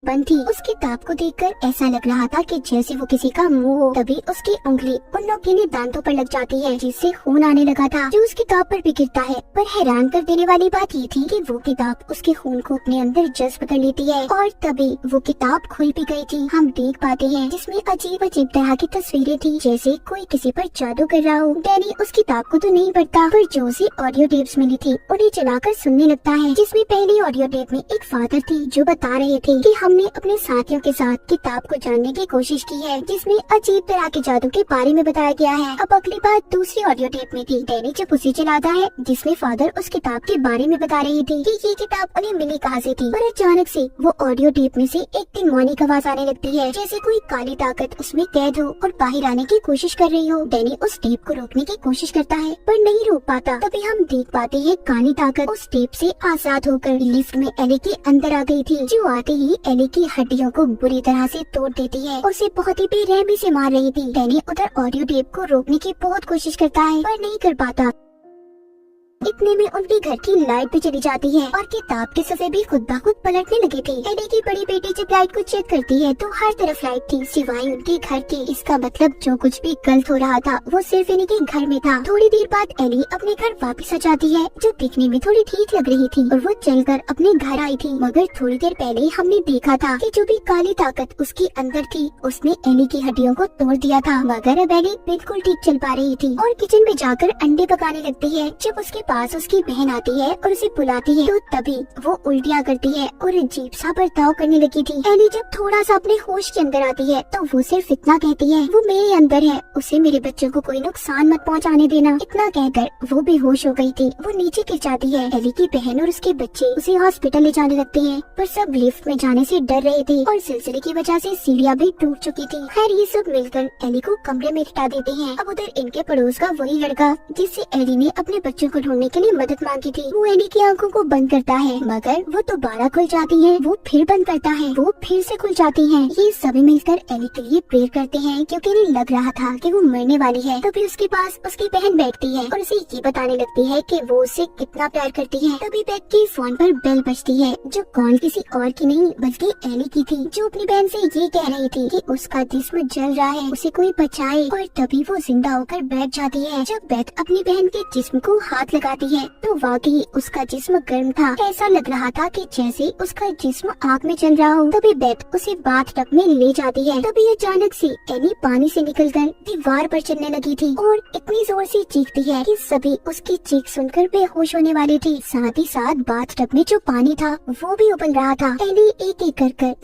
बंद थी। उस किताब को देखकर ऐसा लग रहा था कि जैसे वो किसी का मुंह हो। तभी उसकी उंगली उन नोकीले दांतों पर लग जाती है जिससे खून आने लगा था जो उस किताब पर भी गिरता है। पर हैरान कर देने वाली बात ये थी कि वो किताब उसके खून को अपने अंदर जज्ब कर लेती है और तभी वो किताब खुल भी गई थी। हम देख पाते हैं जिसमें अजीब अजीब तरह की तस्वीरें थी जैसे कोई किसी पर जादू कर रहा हो। डैनी उस किताब को तो नहीं पढ़ता पर जो उसे ऑडियो टेप्स मिली थी उन्हें चलाकर सुनने लगता है जिसमें पहली ऑडियो टेप में एक फादर थी जो बता रहे थे कि हमने अपने साथियों के साथ किताब को जानने की कोशिश की है जिसमें अजीब तरह के जादू के बारे में बताया गया है। अब अगली बात दूसरी ऑडियो टेप में थी। डैनी जब उसे चलाता है जिसमें फादर उस किताब के बारे में बता रही थी कि ये किताब उन्हें मिली कहाँ से थी। पर अचानक से वो ऑडियो टेप में से एक डेमोनिक आवाज आने लगती है जैसे कोई काली ताकत उसमें कैद हो और बाहर आने की कोशिश कर रही हो। डैनी उस टेप को रोकने की कोशिश करता है पर नहीं रोक पाता। तभी हम देख पाते हैं काली ताकत उस टेप से आजाद होकर लिफ्ट में एली के अंदर आ गई थी जो आते ही एली की हड्डियों को बुरी तरह से तोड़ देती है और उसे बहुत ही बेरहमी से मार रही थी। डैनी उधर ऑडियो टेप को रोकने की बहुत कोशिश करता है पर नहीं कर पाता। इतने में उनके घर की लाइट भी चली जाती है और किताब के सफ़े भी खुद ब खुद पलटने लगे थे। एली की बड़ी बेटी जब लाइट को चेक करती है तो हर तरफ लाइट थी सिवाय उनके घर के। इसका मतलब जो कुछ भी गलत हो रहा था वो सिर्फ इन्हीं के घर में था। थोड़ी देर बाद एली अपने घर वापस आ जाती है जो दिखने में थोड़ी ठीक लग रही थी और वो चलकर अपने घर आई थी। मगर थोड़ी देर पहले हमने देखा था कि जो भी काली ताकत उसके अंदर थी उसने एली की हड्डियों को तोड़ दिया था। मगर अब एली बिल्कुल ठीक चल पा रही थी और किचन में जाकर अंडे पकाने लगती है। जब उसके पास उसकी बहन आती है और उसे बुलाती है तो तभी वो उल्टियाँ करती है और अजीब सा बर्ताव करने लगी थी। एली जब थोड़ा सा अपने होश के अंदर आती है तो वो सिर्फ इतना कहती है वो मेरे अंदर है, उसे मेरे बच्चों को कोई नुकसान मत पहुंचाने देना। इतना कहकर वो बेहोश हो गई थी। वो नीचे गिर जाती है। एली की बहन और उसके बच्चे उसे हॉस्पिटल ले जाने लगते हैं पर सब लिफ्ट में जाने से डर रहे थे और सिलसिले की वजह से सीढ़ियाँ भी टूट चुकी थी। खैर ये सब मिलकर एली को कमरे में लिटा देते हैं। अब उधर इनके पड़ोस का वही लड़का जिससे एली ने अपने बच्चों को ढूंढने के लिए मदद मांगी थी वो एली की आंखों को बंद करता है मगर वो दोबारा खुल जाती हैं। वो फिर बंद करता है वो फिर से खुल जाती हैं। ये सभी मिलकर एली के लिए प्रेयर करते हैं क्योंकि इन्हें लग रहा था कि वो मरने वाली है। तभी उसके पास उसकी बहन बैठती है और उसे ये बताने लगती है कि वो उसे कितना प्यार करती है। तभी बेक की फोन पर बेल बजती है जो कॉल किसी और की नहीं बल्कि एली की थी जो अपनी बहन से ये कह रही थी कि उसका जिस्म जल रहा है, उसे कोई बचाए। और तभी वो जिंदा होकर बैठ जाती है। जब बेक अपनी बहन के जिस्म को हाथ लगाती है तो वाकई उसका जिस्म गर्म था। ऐसा लग रहा था कि जैसे उसका जिस्म आग में जल रहा हो। तभी बेथ उसे बाथटब में ले जाती है। तभी अचानक से एली पानी से निकलकर दीवार पर चलने लगी थी और इतनी जोर से चीखती है कि सभी उसकी चीख सुनकर बेहोश होने वाले थे। साथ ही साथ बाथटब में जो पानी था वो भी उबल रहा था। एली एक एक कर